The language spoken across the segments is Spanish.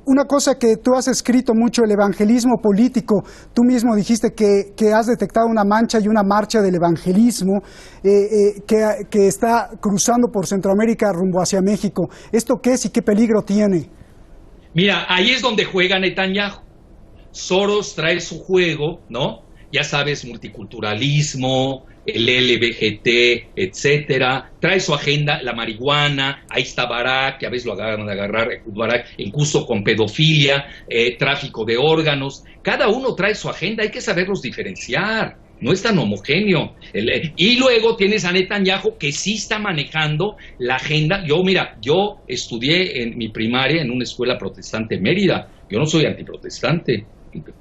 Una cosa que tú has escrito mucho, el evangelismo político. Tú mismo dijiste que has detectado una mancha y una marcha del evangelismo que está cruzando por Centroamérica rumbo hacia México. ¿Esto qué es y qué peligro tiene? Mira, ahí es donde juega Netanyahu. Soros trae su juego, ¿no? Ya sabes, multiculturalismo, el LBGT, etcétera. Trae su agenda, la marihuana. Ahí está Barak, que a veces lo agarran de agarrar, Barak, incluso con pedofilia, tráfico de órganos. Cada uno trae su agenda, hay que saberlos diferenciar. No es tan homogéneo. Y luego tienes a Netanyahu, que sí está manejando la agenda. Yo estudié en mi primaria en una escuela protestante en Mérida. Yo no soy antiprotestante,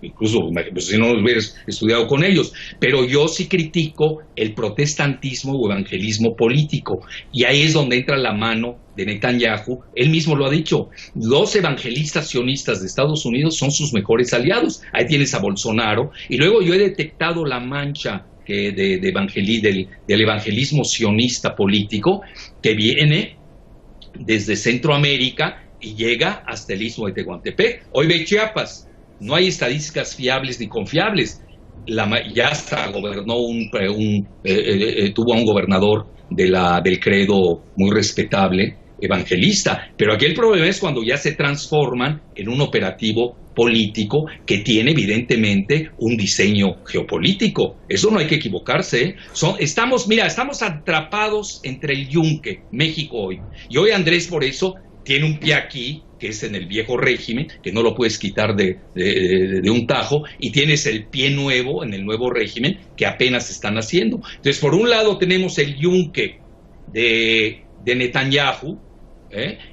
incluso pues, si no hubieras estudiado con ellos, pero yo sí critico el protestantismo o evangelismo político, y ahí es donde entra la mano de Netanyahu. Él mismo lo ha dicho, los evangelistas sionistas de Estados Unidos son sus mejores aliados. Ahí tienes a Bolsonaro, y luego yo he detectado la mancha del evangelismo sionista político que viene desde Centroamérica y llega hasta el istmo de Tehuantepec. Hoy ve Chiapas, no hay estadísticas fiables ni confiables. Ya hasta gobernó tuvo a un gobernador del credo muy respetable, evangelista, pero aquí el problema es cuando ya se transforman en un operativo político que tiene evidentemente un diseño geopolítico. Eso no hay que equivocarse, ¿eh? Estamos atrapados entre el yunque, México hoy, y hoy Andrés por eso tiene un pie aquí, que es en el viejo régimen, que no lo puedes quitar de un tajo, y tienes el pie nuevo en el nuevo régimen, que apenas están haciendo. Entonces, por un lado tenemos el yunque de Netanyahu,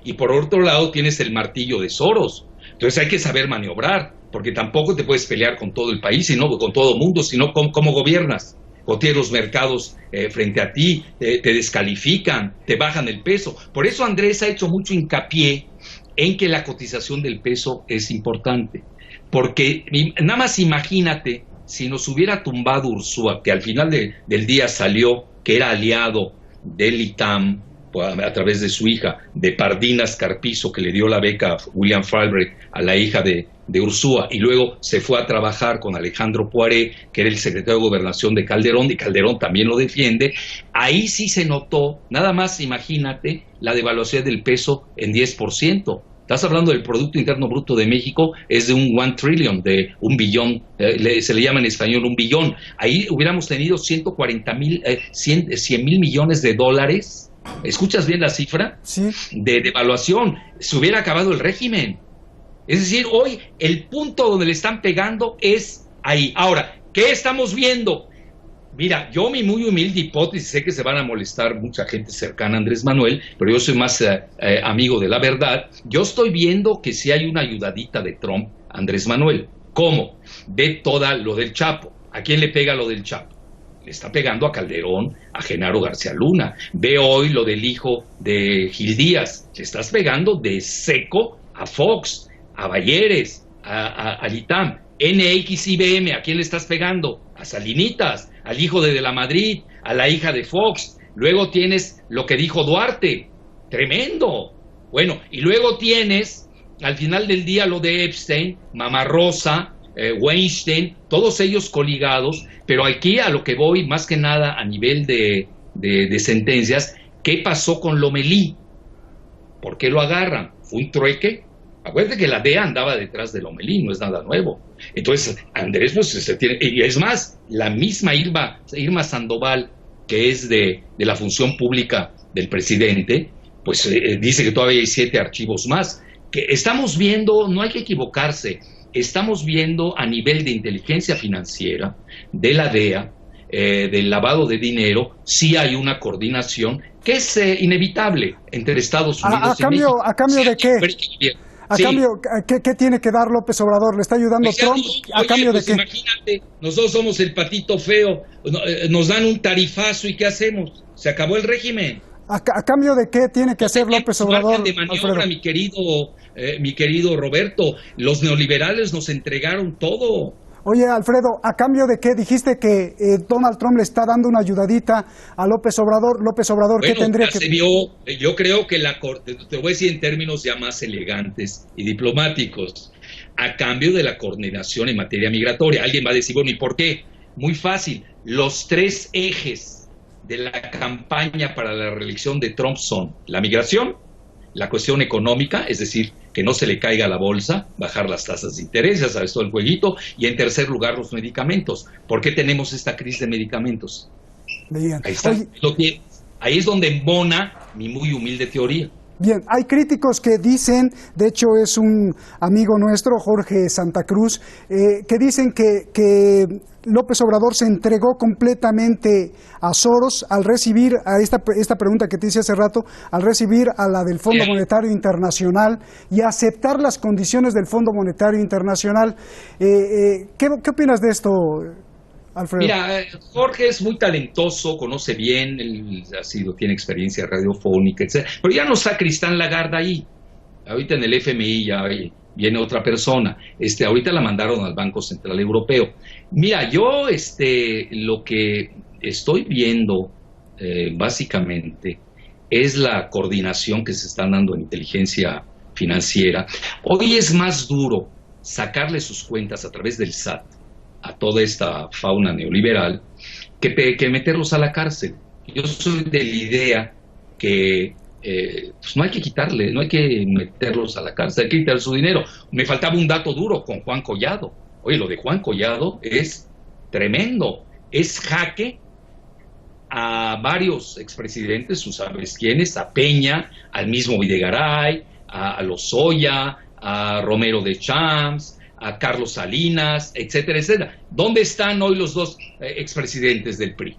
y por otro lado tienes el martillo de Soros. Entonces hay que saber maniobrar, porque tampoco te puedes pelear con todo el país, sino con todo el mundo, sino cómo gobiernas. O tienes los mercados frente a ti, te descalifican, te bajan el peso. Por eso Andrés ha hecho mucho hincapié en que la cotización del peso es importante. Porque nada más imagínate, si nos hubiera tumbado Ursúa, que al final del día salió que era aliado del ITAM, a través de su hija, de Pardinas Carpizo, que le dio la beca a William Falbright, a la hija de Ursúa, y luego se fue a trabajar con Alejandro Poiré, que era el secretario de Gobernación de Calderón, y Calderón también lo defiende. Ahí sí se notó, nada más imagínate, la devaluación del peso en 10%. Estás hablando del Producto Interno Bruto de México, es de un 1 trillion, de 1 billón, se le llama en español 1 billón. Ahí hubiéramos tenido 100 mil millones de dólares. ¿Escuchas bien la cifra? Sí. De devaluación. Se hubiera acabado el régimen. Es decir, hoy el punto donde le están pegando es ahí. Ahora, ¿qué estamos viendo? Mira, yo mi muy humilde hipótesis, sé que se van a molestar mucha gente cercana a Andrés Manuel, pero yo soy más amigo de la verdad. Yo estoy viendo que sí hay una ayudadita de Trump a Andrés Manuel. ¿Cómo? Ve todo lo del Chapo. ¿A quién le pega lo del Chapo? Le está pegando a Calderón, a Genaro García Luna. Ve hoy lo del hijo de Gil Díaz. Le estás pegando de seco a Fox, a Bayeres, al ITAM. NXIBM, ¿a quién le estás pegando? A Salinitas, al hijo de la Madrid, a la hija de Fox. Luego tienes lo que dijo Duarte. Tremendo. Bueno, y luego tienes, al final del día, lo de Epstein, Mamá Rosa, Weinstein, todos ellos coligados, pero aquí a lo que voy, más que nada a nivel de sentencias, ¿qué pasó con Lomelí? ¿Por qué lo agarran? ¿Fue un trueque? Acuérdate que la DEA andaba detrás de Lomelí, no es nada nuevo. Entonces, Andrés, pues, y es más, la misma Irma Sandoval, que es de la función pública del presidente, pues dice que todavía hay 7 archivos más. Que estamos viendo, no hay que equivocarse, estamos viendo a nivel de inteligencia financiera, de la DEA, del lavado de dinero, sí hay una coordinación que es inevitable entre Estados Unidos y México. ¿A cambio de qué? ¿A cambio, qué tiene que dar López Obrador? ¿Le está ayudando Trump? ¿A cambio de qué? Imagínate, nosotros somos el patito feo, nos dan un tarifazo y ¿qué hacemos? Se acabó el régimen. ¿A cambio de qué tiene que hacer López Obrador? De maniobra, mi querido Roberto. Los neoliberales nos entregaron todo. Oye, Alfredo, ¿a cambio de qué? Dijiste que Donald Trump le está dando una ayudadita a López Obrador. López Obrador, ¿qué tendría que...? Se vio, yo creo que te voy a decir en términos ya más elegantes y diplomáticos, a cambio de la coordinación en materia migratoria. Alguien va a decir, bueno, ¿y por qué? Muy fácil. Los 3 ejes de la campaña para la reelección de Trump son la migración, la cuestión económica, es decir, que no se le caiga a la bolsa, bajar las tasas de interés, ya sabes todo el jueguito, y en tercer lugar los medicamentos. ¿Por qué tenemos esta crisis de medicamentos? Bien. Ahí está, ahí es donde embona mi muy humilde teoría. Bien, hay críticos que dicen, de hecho es un amigo nuestro, Jorge Santa Cruz, que dicen que López Obrador se entregó completamente a Soros al recibir a esta pregunta que te hice hace rato, al recibir a la del Fondo Monetario Internacional y aceptar las condiciones del Fondo Monetario Internacional. ¿Qué opinas de esto, Alfredo? Mira, Jorge es muy talentoso, conoce bien, él tiene experiencia radiofónica, etc. Pero ya no está Christine Lagarde ahí. Ahorita en el FMI ya viene otra persona. Ahorita la mandaron al Banco Central Europeo. Mira, yo lo que estoy viendo básicamente es la coordinación que se está dando en inteligencia financiera. Hoy es más duro sacarle sus cuentas a través del SAT a toda esta fauna neoliberal que meterlos a la cárcel. Yo soy de la idea que pues no hay que quitarle, no hay que meterlos a la cárcel, hay que quitar su dinero. Me faltaba un dato duro con Juan Collado. Oye, lo de Juan Collado es tremendo, es jaque a varios expresidentes, tú sabes quiénes, a Peña, al mismo Videgaray, a Lozoya, a Romero de Champs, a Carlos Salinas, etcétera, etcétera. ¿Dónde están hoy los dos expresidentes del PRI?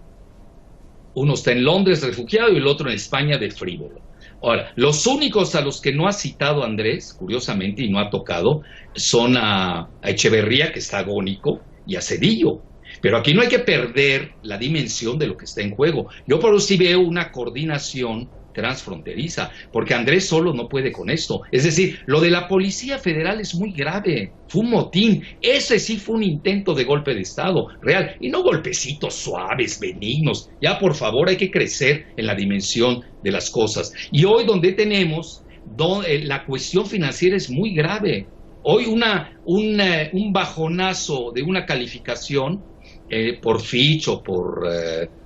Uno está en Londres refugiado y el otro en España de frívolo. Ahora, los únicos a los que no ha citado Andrés, curiosamente, y no ha tocado, son a Echeverría, que está agónico, y a Zedillo. Pero aquí no hay que perder la dimensión de lo que está en juego. Yo por eso sí veo una coordinación transfronteriza, porque Andrés solo no puede con esto. Es decir, lo de la Policía Federal es muy grave, fue un motín, ese sí fue un intento de golpe de Estado real, y no golpecitos suaves, benignos. Ya por favor hay que crecer en la dimensión de las cosas. Y hoy donde tenemos, la cuestión financiera es muy grave. Hoy un bajonazo de una calificación por Fitch o por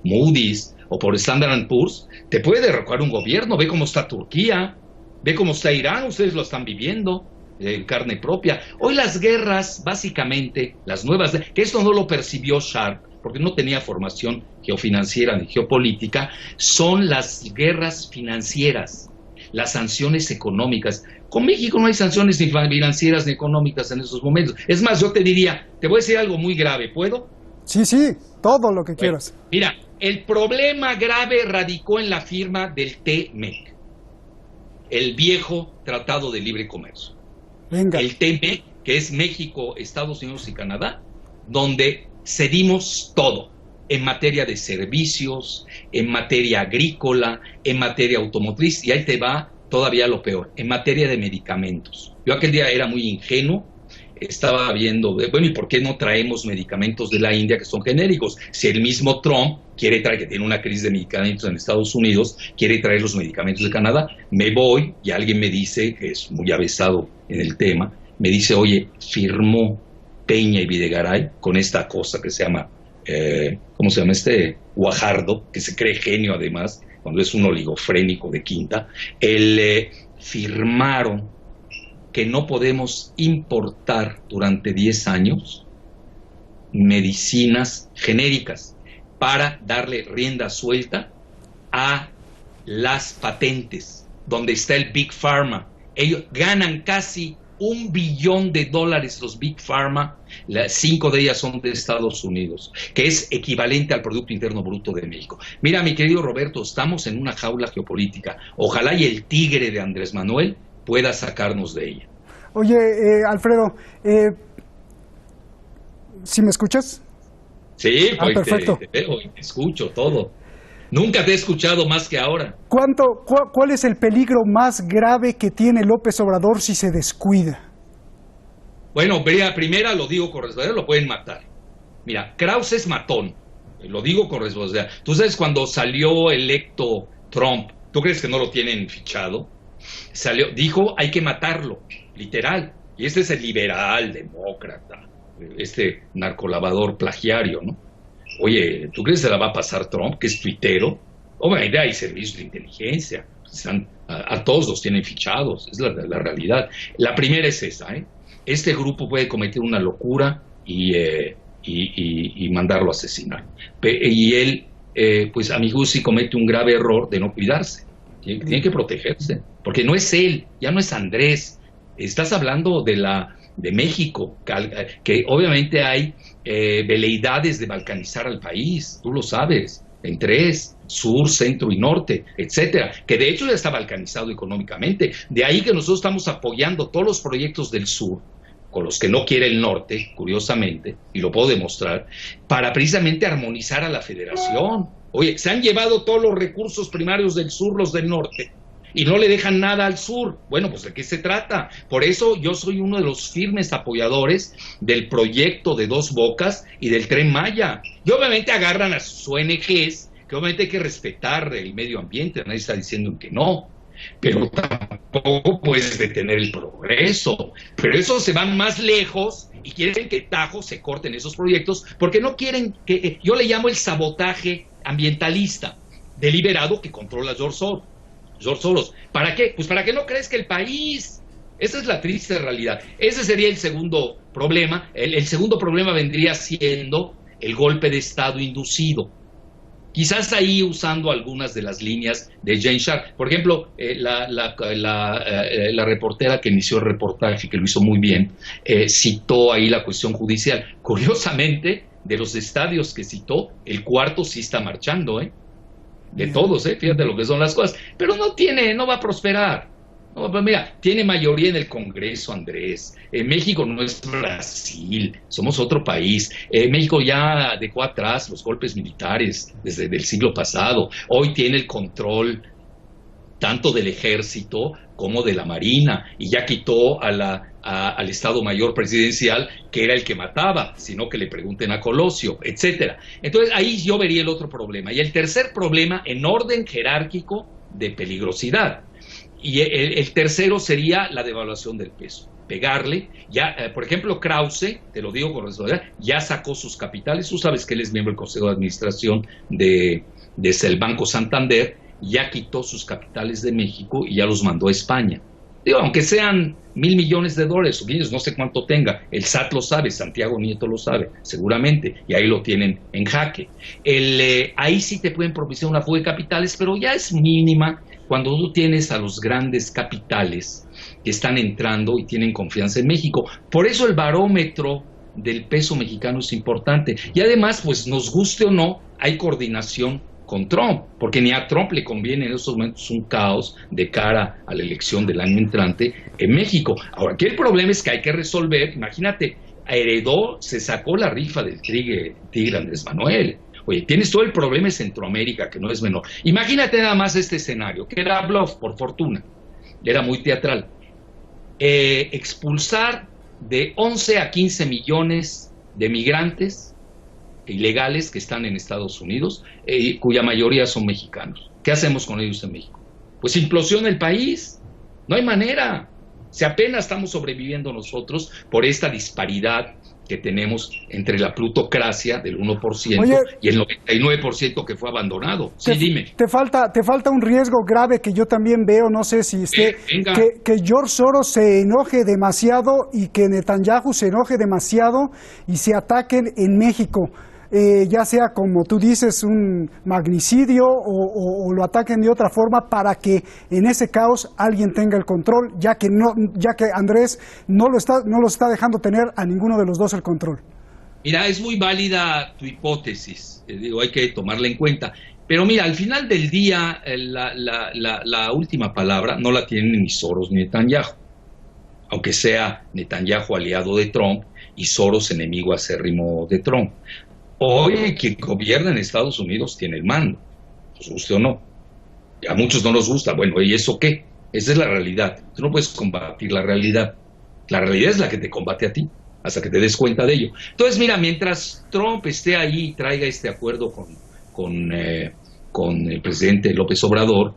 Moody's o por Standard & Poor's, te puede derrocar un gobierno. Ve cómo está Turquía, ve cómo está Irán, ustedes lo están viviendo en carne propia. Hoy las guerras, básicamente, las nuevas, que esto no lo percibió Sharp, porque no tenía formación geofinanciera ni geopolítica, son las guerras financieras, las sanciones económicas. Con México no hay sanciones ni financieras ni económicas en esos momentos. Es más, yo te diría, te voy a decir algo muy grave, ¿puedo? Sí, todo lo que quieras. Mira, el problema grave radicó en la firma del TMEC, el viejo Tratado de Libre Comercio. Venga. El TMEC, que es México, Estados Unidos y Canadá, donde cedimos todo en materia de servicios, en materia agrícola, en materia automotriz, y ahí te va todavía lo peor, en materia de medicamentos. Yo aquel día era muy ingenuo, estaba viendo, bueno, ¿y por qué no traemos medicamentos de la India que son genéricos? Si el mismo Trump quiere traer, que tiene una crisis de medicamentos en Estados Unidos, quiere traer los medicamentos de Canadá, me voy y alguien me dice, que es muy avesado en el tema, me dice, oye, firmó Peña y Videgaray con esta cosa que se llama, ¿cómo se llama? Guajardo, que se cree genio además, cuando es un oligofrénico de quinta, firmaron que no podemos importar durante 10 años medicinas genéricas para darle rienda suelta a las patentes, donde está el Big Pharma. Ellos ganan casi $1 billón los Big Pharma, 5 de ellas son de Estados Unidos, que es equivalente al Producto Interno Bruto de México. Mira, mi querido Roberto, estamos en una jaula geopolítica. Ojalá y el tigre de Andrés Manuel pueda sacarnos de ella. Oye, Alfredo, ¿sí me escuchas? Sí, pues perfecto. te veo y te escucho todo. Nunca te he escuchado más que ahora. ¿Cuál es el peligro más grave que tiene López Obrador si se descuida? Bueno, primera lo digo con responsabilidad, lo pueden matar. Mira, Krause es matón, lo digo con responsabilidad. Tú sabes, cuando salió electo Trump, ¿tú crees que no lo tienen fichado? Dijo, hay que matarlo, literal. Y este es el liberal, demócrata, este narcolavador plagiario, ¿no? Oye, ¿tú crees que se la va a pasar Trump, que es tuitero? Obviamente hay servicios de inteligencia, a todos los tienen fichados, es la realidad. La primera es esa, ¿eh? Este grupo puede cometer una locura y mandarlo a asesinar. Y él, pues a mi juicio, sí comete un grave error de no cuidarse. Tiene que protegerse, porque no es él, ya no es Andrés. Estás hablando de México, que obviamente hay veleidades de balcanizar al país, tú lo sabes, en tres, sur, centro y norte, etcétera, que de hecho ya está balcanizado económicamente. De ahí que nosotros estamos apoyando todos los proyectos del sur, con los que no quiere el norte, curiosamente, y lo puedo demostrar, para precisamente armonizar a la federación. Oye, se han llevado todos los recursos primarios del sur, los del norte, y no le dejan nada al sur. Bueno, pues ¿de qué se trata? Por eso yo soy uno de los firmes apoyadores del proyecto de Dos Bocas y del Tren Maya. Y obviamente agarran a sus ONGs, que obviamente hay que respetar el medio ambiente, nadie está diciendo que no, pero tampoco puedes detener el progreso. Pero esos se van más lejos y quieren que Tajo se corten esos proyectos, porque no quieren que, yo le llamo el sabotaje ambientalista deliberado que controla George Soros. ¿Para qué? Pues para que no crezca el país. Esa es la triste realidad. Ese sería el segundo problema. El segundo problema vendría siendo el golpe de Estado inducido. Quizás ahí usando algunas de las líneas de Jane Sharp. Por ejemplo, la reportera que inició el reportaje, que lo hizo muy bien, citó ahí la cuestión judicial. Curiosamente, de los estadios que citó, el cuarto sí está marchando, de todos, fíjate lo que son las cosas, pero no va a prosperar. No, pues mira, tiene mayoría en el Congreso, Andrés. México no es Brasil, somos otro país. México ya dejó atrás los golpes militares desde el siglo pasado. Hoy tiene el control tanto del ejército como de la marina, y ya quitó al Estado Mayor Presidencial, que era el que mataba, sino que le pregunten a Colosio, etcétera. Entonces ahí yo vería el otro problema. Y el tercer problema, en orden jerárquico de peligrosidad. Y el tercero sería la devaluación del peso. Pegarle, ya, por ejemplo, Krause, te lo digo con responsabilidad, ya sacó sus capitales. Tú sabes que él es miembro del Consejo de Administración del Banco Santander, ya quitó sus capitales de México y ya los mandó a España. Digo, aunque sean $1,000 millones, o no sé cuánto tenga, el SAT lo sabe, Santiago Nieto lo sabe, seguramente, y ahí lo tienen en jaque. Ahí sí te pueden propiciar una fuga de capitales, pero ya es mínima cuando tú tienes a los grandes capitales que están entrando y tienen confianza en México. Por eso el barómetro del peso mexicano es importante. Y además, pues nos guste o no, hay coordinación con Trump, porque ni a Trump le conviene en estos momentos un caos de cara a la elección del año entrante en México. Ahora, aquí el problema es que hay que resolver, imagínate, se sacó la rifa del tigre Andrés Manuel. Oye, tienes todo el problema en Centroamérica, que no es menor. Imagínate nada más este escenario, que era bluff, por fortuna, era muy teatral. Expulsar de 11 a 15 millones de migrantes ilegales que están en Estados Unidos, cuya mayoría son mexicanos. ¿Qué hacemos con ellos en México? Pues implosiona el país, no hay manera. Si apenas estamos sobreviviendo nosotros por esta disparidad que tenemos entre la plutocracia del 1%. Oye, y el 99% que fue abandonado. Sí, dime. Te falta un riesgo grave que yo también veo, no sé si que George Soros se enoje demasiado y que Netanyahu se enoje demasiado y se ataquen en México. Ya sea, como tú dices, un magnicidio o lo ataquen de otra forma para que en ese caos alguien tenga el control, ya que Andrés no lo está dejando tener a ninguno de los dos el control. Mira, es muy válida tu hipótesis, hay que tomarla en cuenta. Pero mira, al final del día, la última palabra no la tienen ni Soros ni Netanyahu, aunque sea Netanyahu aliado de Trump y Soros enemigo acérrimo de Trump. Hoy quien gobierna en Estados Unidos tiene el mando, nos guste o no. A muchos no nos gusta, bueno, ¿y eso qué? Esa es la realidad. Tú no puedes combatir la realidad. La realidad es la que te combate a ti, hasta que te des cuenta de ello. Entonces, mira, mientras Trump esté ahí y traiga este acuerdo con el presidente López Obrador,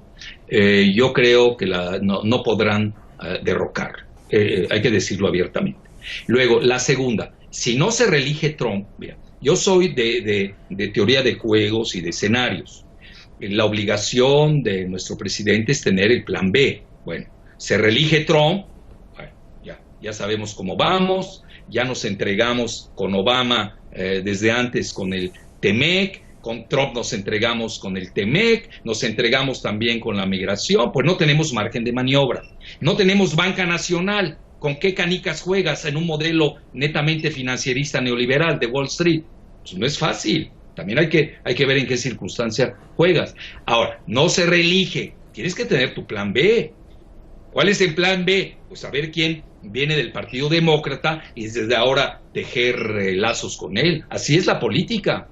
yo creo que no podrán derrocar. Hay que decirlo abiertamente. Luego, la segunda, si no se reelige Trump, mira, yo soy de teoría de juegos y de escenarios. La obligación de nuestro presidente es tener el plan B. Bueno, se reelige Trump, bueno, ya sabemos cómo vamos, ya nos entregamos con Obama desde antes con el TEMEC, con Trump nos entregamos con el TEMEC, nos entregamos también con la migración, pues no tenemos margen de maniobra, no tenemos banca nacional. ¿Con qué canicas juegas en un modelo netamente financierista neoliberal de Wall Street? Pues no es fácil. También hay que ver en qué circunstancia juegas. Ahora, no se reelige. Tienes que tener tu plan B. ¿Cuál es el plan B? Pues saber quién viene del Partido Demócrata y desde ahora tejer lazos con él. Así es la política.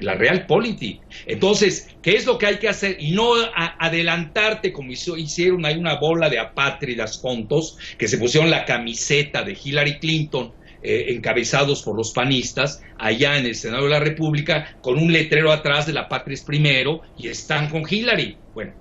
La realpolitik. Entonces, ¿qué es lo que hay que hacer? Y no adelantarte como hicieron, hay una bola de apátridas tontos que se pusieron la camiseta de Hillary Clinton, encabezados por los panistas, allá en el Senado de la República, con un letrero atrás de la patria es primero, y están con Hillary. Bueno,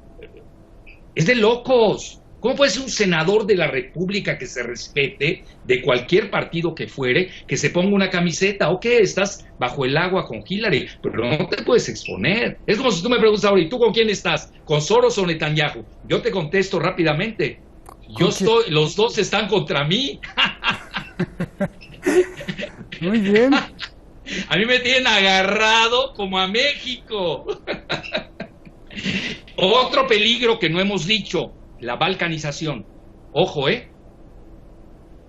es de locos. ¿Cómo puede ser un senador de la República que se respete, de cualquier partido que fuere, que se ponga una camiseta? ¿O qué? Estás bajo el agua con Hillary, pero no te puedes exponer. Es como si tú me preguntas ahora, ¿y tú con quién estás? ¿Con Soros o Netanyahu? Yo te contesto rápidamente. Los dos están contra mí. Muy bien. A mí me tienen agarrado como a México. Otro peligro que no hemos dicho, la balcanización. Ojo,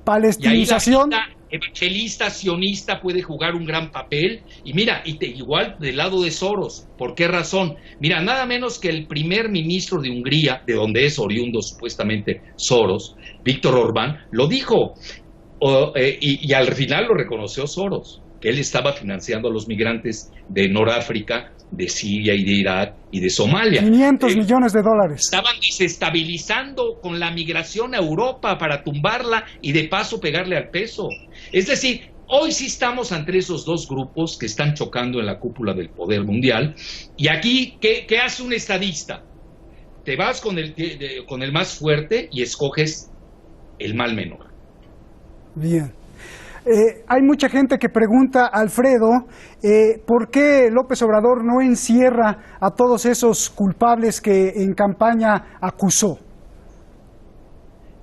Palestinización. Y ahí la evangelista sionista puede jugar un gran papel. Y mira, igual del lado de Soros. ¿Por qué razón? Mira, nada menos que el primer ministro de Hungría, de donde es oriundo supuestamente Soros, Víctor Orbán, lo dijo. Y al final lo reconoció Soros, que él estaba financiando a los migrantes de Noráfrica, de Siria y de Irak y de Somalia. 500 millones de dólares. Estaban desestabilizando con la migración a Europa para tumbarla y de paso pegarle al peso. Es decir, hoy sí estamos entre esos dos grupos que están chocando en la cúpula del poder mundial. Y aquí, ¿qué hace un estadista? Te vas con el más fuerte y escoges el mal menor. Bien. Hay mucha gente que pregunta, Alfredo, ¿por qué López Obrador no encierra a todos esos culpables que en campaña acusó?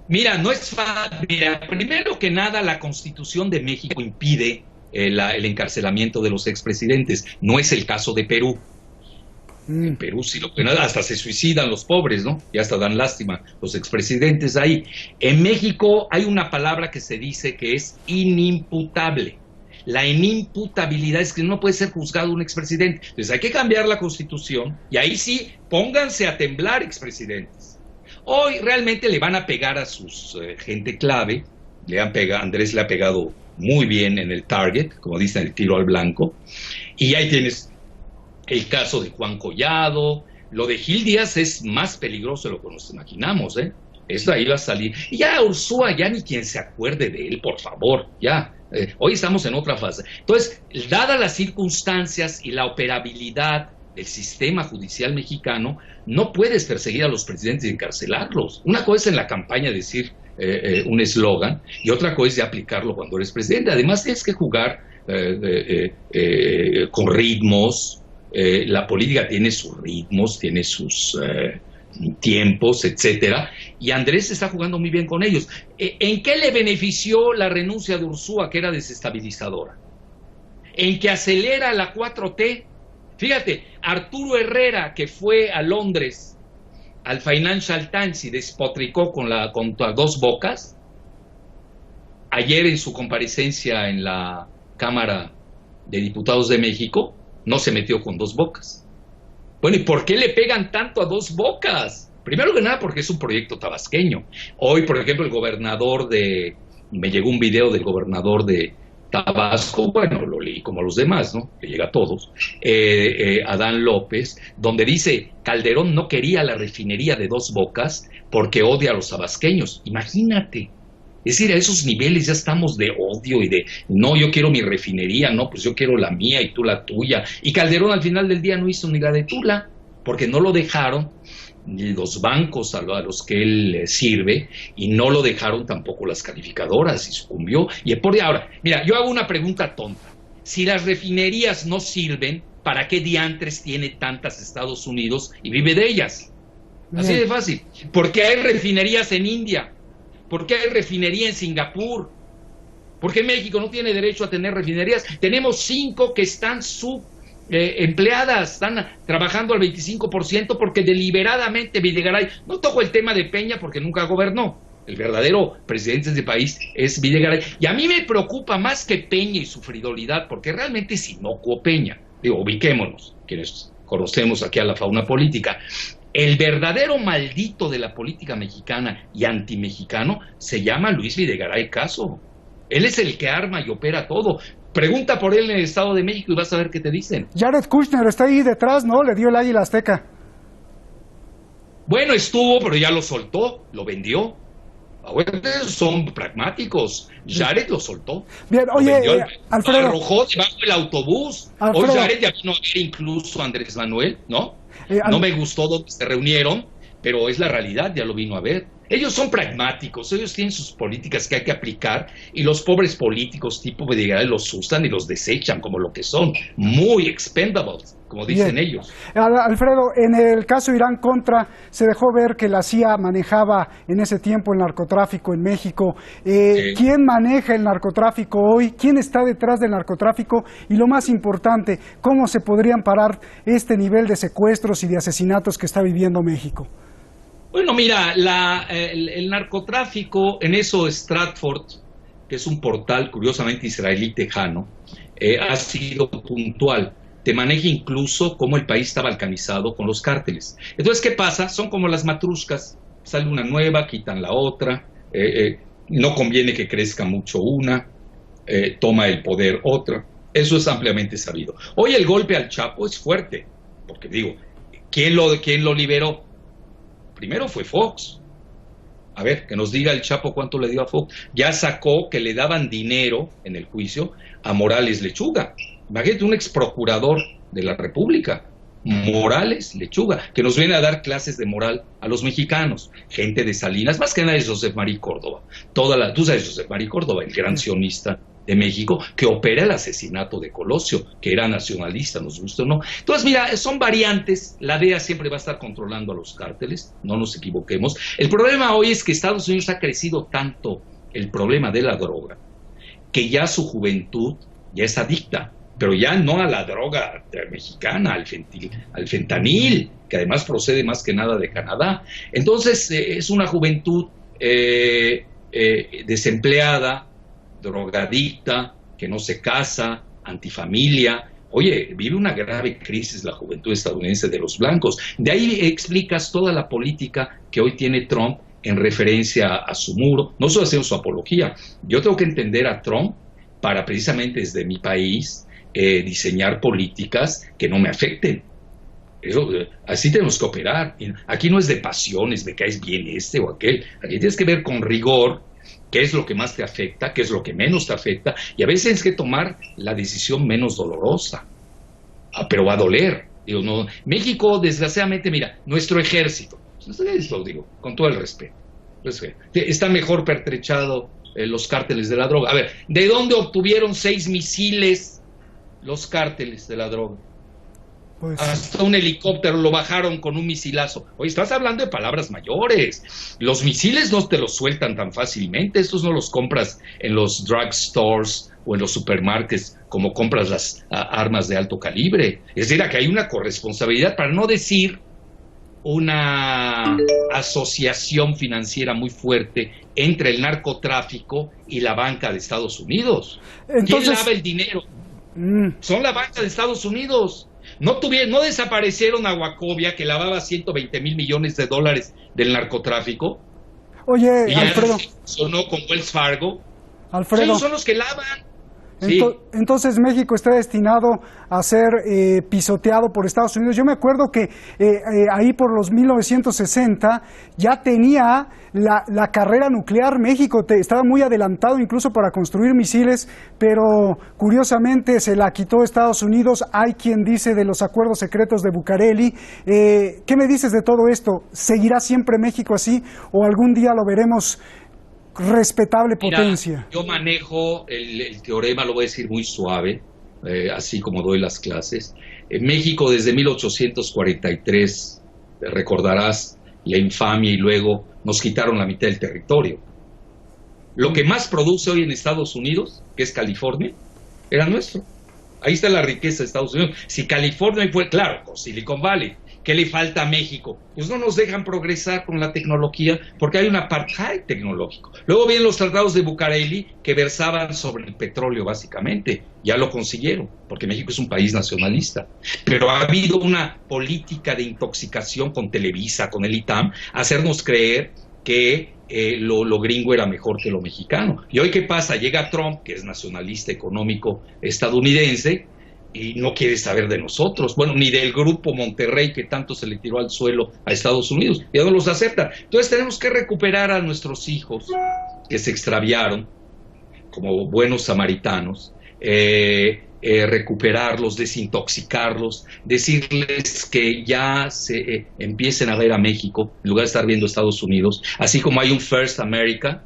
Mira, no es fácil. Mira, primero que nada, la Constitución de México impide el encarcelamiento de los expresidentes. No es el caso de Perú. En Perú sí hasta se suicidan los pobres, ¿no? Y hasta dan lástima los expresidentes ahí. En México hay una palabra que se dice que es inimputable. La inimputabilidad es que no puede ser juzgado un expresidente. Entonces hay que cambiar la Constitución y ahí sí, pónganse a temblar expresidentes. Hoy realmente le van a pegar a sus gente clave. Andrés le ha pegado muy bien en el target, como dicen, el tiro al blanco. Y ahí tienes el caso de Juan Collado. Lo de Gil Díaz es más peligroso de lo que nos imaginamos, Esto ahí va a salir. Y ya Ursúa, ya ni quien se acuerde de él, por favor, ya. Hoy estamos en otra fase. Entonces, dadas las circunstancias y la operabilidad del sistema judicial mexicano, no puedes perseguir a los presidentes y encarcelarlos. Una cosa es en la campaña decir un eslogan y otra cosa es de aplicarlo cuando eres presidente. Además, tienes que jugar con ritmos. La política tiene sus ritmos, tiene sus tiempos, etcétera, y Andrés está jugando muy bien con ellos. ¿En qué le benefició la renuncia de Ursúa, que era desestabilizadora? En que acelera la 4T. Fíjate, Arturo Herrera, que fue a Londres al Financial Times y despotricó contra Dos Bocas, ayer en su comparecencia en la Cámara de Diputados de México, no se metió con Dos Bocas. Bueno, ¿y por qué le pegan tanto a Dos Bocas? Primero que nada porque es un proyecto tabasqueño. Hoy, por ejemplo, me llegó un video del gobernador de Tabasco, bueno, lo leí como los demás, ¿no? Que llega a todos, Adán López, donde dice, Calderón no quería la refinería de Dos Bocas porque odia a los tabasqueños. Imagínate. Es decir, a esos niveles ya estamos de odio y de, no, yo quiero mi refinería, no, pues yo quiero la mía y tú la tuya. Y Calderón al final del día no hizo ni la de Tula, porque no lo dejaron ni los bancos a los que él sirve, y no lo dejaron tampoco las calificadoras, y sucumbió. Y por ahora, mira, yo hago una pregunta tonta. Si las refinerías no sirven, ¿para qué diantres tiene tantas Estados Unidos y vive de ellas? Así de fácil. ¿Por qué hay refinerías en India? ¿Por qué hay refinería en Singapur? ¿Por qué México no tiene derecho a tener refinerías? Tenemos 5 que están empleadas, están trabajando al 25% porque deliberadamente Videgaray, no toco el tema de Peña porque nunca gobernó. El verdadero presidente de este país es Videgaray. Y a mí me preocupa más que Peña y su frivolidad, porque realmente es inocuo Peña. Digo, ubiquémonos, quienes conocemos aquí a la fauna política. El verdadero maldito de la política mexicana y antimexicano se llama Luis Videgaray Caso. Él es el que arma y opera todo. Pregunta por él en el Estado de México y vas a ver qué te dicen. Jared Kushner está ahí detrás, ¿no? Le dio el Águila Azteca. Bueno, estuvo, pero ya lo soltó, lo vendió. Ahora son pragmáticos. Jared lo soltó. Bien, oye, Alfredo. Lo arrojó debajo del autobús. Alfredo. Hoy Jared ya vino a ver incluso a Andrés Manuel, ¿no? No me gustó donde se reunieron, pero es la realidad, ya lo vino a ver. Ellos son pragmáticos, ellos tienen sus políticas que hay que aplicar, y los pobres políticos tipo Videgaray los usan y los desechan como lo que son, muy expendables, como dicen ellos. Alfredo, en el caso Irán-Contra se dejó ver que la CIA manejaba en ese tiempo el narcotráfico en México. ¿Quién maneja el narcotráfico hoy? ¿Quién está detrás del narcotráfico? Y lo más importante, ¿cómo se podrían parar este nivel de secuestros y de asesinatos que está viviendo México? Bueno, mira, el narcotráfico, en eso Stratford, que es un portal curiosamente israelí tejano, ha sido puntual. Te maneja incluso cómo el país está balcanizado con los cárteles. Entonces, ¿qué pasa? Son como las matruscas. Sale una nueva, quitan la otra, no conviene que crezca mucho una, toma el poder otra. Eso es ampliamente sabido. Hoy el golpe al Chapo es fuerte, porque digo, ¿quién lo liberó? Primero fue Fox. A ver, que nos diga el Chapo cuánto le dio a Fox. Ya sacó que le daban dinero en el juicio a Morales Lechuga. Imagínate, un exprocurador de la República, Morales Lechuga, que nos viene a dar clases de moral a los mexicanos. Gente de Salinas, más que nada es José María Córdoba. Tú sabes José María Córdoba, el gran sionista de México, que opera el asesinato de Colosio, que era nacionalista, nos gusta o no. Entonces, mira, son variantes. La DEA siempre va a estar controlando a los cárteles, no nos equivoquemos. El problema hoy es que Estados Unidos ha crecido tanto el problema de la droga, que ya su juventud ya es adicta, pero ya no a la droga mexicana, al fentanil, que además procede más que nada de Canadá. Entonces, es una juventud desempleada, drogadicta, que no se casa, antifamilia. Oye, vive una grave crisis la juventud estadounidense de los blancos. De ahí explicas toda la política que hoy tiene Trump en referencia a su muro. No estoy haciendo su apología. Yo tengo que entender a Trump para precisamente desde mi país diseñar políticas que no me afecten. Así tenemos que operar. Aquí no es de pasiones, me caes bien este o aquel. Aquí tienes que ver con rigor qué es lo que más te afecta, qué es lo que menos te afecta, y a veces tienes que tomar la decisión menos dolorosa. Pero va a doler. Digo, no, México, desgraciadamente, mira, nuestro ejército, lo digo con todo el respeto, está mejor pertrechado los cárteles de la droga. A ver, ¿de dónde obtuvieron 6 misiles los cárteles de la droga? Pues hasta un helicóptero lo bajaron con un misilazo. Oye, estás hablando de palabras mayores. Los misiles no te los sueltan tan fácilmente. Estos no los compras en los drugstores o en los supermarkets como compras las armas de alto calibre. Es decir, que hay una corresponsabilidad, para no decir una asociación financiera muy fuerte entre el narcotráfico y la banca de Estados Unidos. Entonces, ¿quién lava el dinero? Son la banca de Estados Unidos. No desaparecieron a Wachovia, que lavaba 120 mil millones de dólares del narcotráfico. Oye, y Alfredo. Sonó con Wells Fargo. Alfredo. Ellos son los que lavan. Sí. Entonces México está destinado a ser pisoteado por Estados Unidos. Yo me acuerdo que ahí por los 1960 ya tenía la carrera nuclear México, estaba muy adelantado incluso para construir misiles, pero curiosamente se la quitó Estados Unidos. Hay quien dice de los acuerdos secretos de Bucareli. ¿Qué me dices de todo esto? ¿Seguirá siempre México así o algún día lo veremos respetable potencia? Mira, yo manejo el teorema, lo voy a decir muy suave, así como doy las clases. En México desde 1843, recordarás la infamia y luego nos quitaron la mitad del territorio. Lo que más produce hoy en Estados Unidos, que es California, era nuestro. Ahí está la riqueza de Estados Unidos. Si California fue, claro, con Silicon Valley, ¿qué le falta a México? Pues no nos dejan progresar con la tecnología porque hay un apartheid tecnológico. Luego vienen los tratados de Bucareli que versaban sobre el petróleo básicamente. Ya lo consiguieron, porque México es un país nacionalista. Pero ha habido una política de intoxicación con Televisa, con el ITAM, hacernos creer que lo gringo era mejor que lo mexicano. Y hoy, ¿qué pasa? Llega Trump, que es nacionalista económico estadounidense, y no quiere saber de nosotros, bueno, ni del grupo Monterrey que tanto se le tiró al suelo a Estados Unidos, ya no los acepta. Entonces tenemos que recuperar a nuestros hijos que se extraviaron como buenos samaritanos, recuperarlos, desintoxicarlos, decirles que ya se empiecen a ver a México en lugar de estar viendo a Estados Unidos. Así como hay un First America,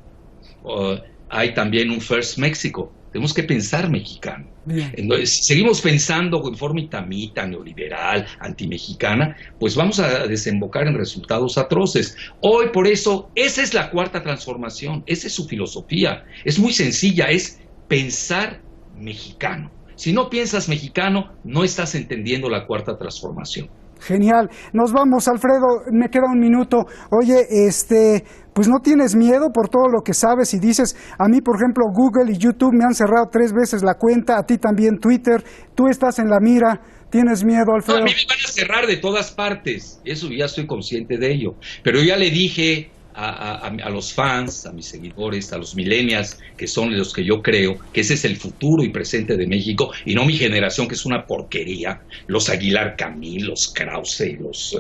hay también un First México. Tenemos que pensar mexicano. Entonces, si seguimos pensando en forma itamita, neoliberal, antimexicana, pues vamos a desembocar en resultados atroces. Hoy, por eso, esa es la cuarta transformación, esa es su filosofía. Es muy sencilla, es pensar mexicano. Si no piensas mexicano, no estás entendiendo la cuarta transformación. Genial. Nos vamos, Alfredo, me queda un minuto. Oye, pues no tienes miedo por todo lo que sabes y dices. A mí, por ejemplo, Google y YouTube me han cerrado 3 veces la cuenta, a ti también Twitter. Tú estás en la mira. ¿Tienes miedo, Alfredo? No, a mí me van a cerrar de todas partes. Eso ya estoy consciente de ello. Pero ya le dije a los fans, a mis seguidores, a los millennials, que son los que yo creo, que ese es el futuro y presente de México, y no mi generación, que es una porquería, los Aguilar Camil, los Krause, los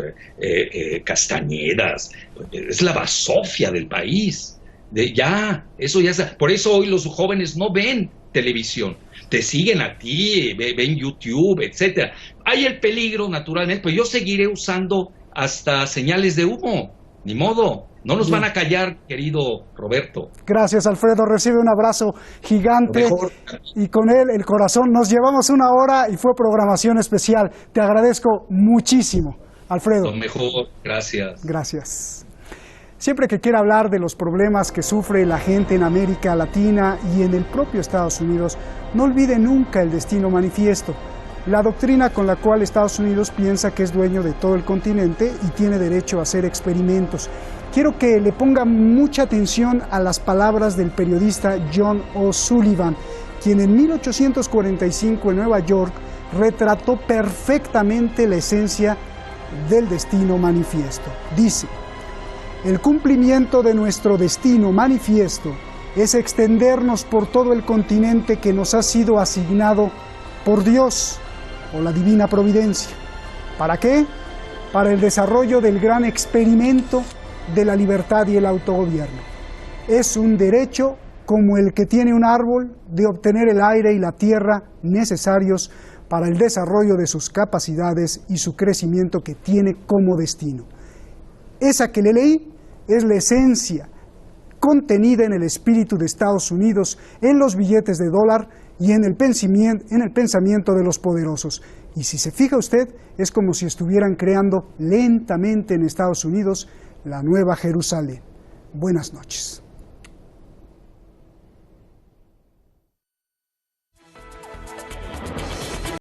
Castañedas, es la basofia del país. Eso ya está. Por eso hoy los jóvenes no ven televisión, te siguen a ti, ven YouTube, etcétera. Hay el peligro, naturalmente, pero yo seguiré usando hasta señales de humo, ni modo. No nos van a callar, querido Roberto. Gracias, Alfredo. Recibe un abrazo gigante y con él el corazón. Nos llevamos 1 hora y fue programación especial. Te agradezco muchísimo, Alfredo. Lo mejor, gracias. Gracias. Siempre que quiera hablar de los problemas que sufre la gente en América Latina y en el propio Estados Unidos, no olvide nunca el destino manifiesto. La doctrina con la cual Estados Unidos piensa que es dueño de todo el continente y tiene derecho a hacer experimentos. Quiero que le ponga mucha atención a las palabras del periodista John O'Sullivan, quien en 1845 en Nueva York retrató perfectamente la esencia del destino manifiesto. Dice: el cumplimiento de nuestro destino manifiesto es extendernos por todo el continente que nos ha sido asignado por Dios o la divina providencia. ¿Para qué? Para el desarrollo del gran experimento de la libertad y el autogobierno. Es un derecho como el que tiene un árbol de obtener el aire y la tierra necesarios para el desarrollo de sus capacidades y su crecimiento que tiene como destino. Esa que le leí es la esencia contenida en el espíritu de Estados Unidos, en los billetes de dólar y en el pensamiento de los poderosos. Y si se fija usted, es como si estuvieran creando lentamente en Estados Unidos la Nueva Jerusalén. Buenas noches.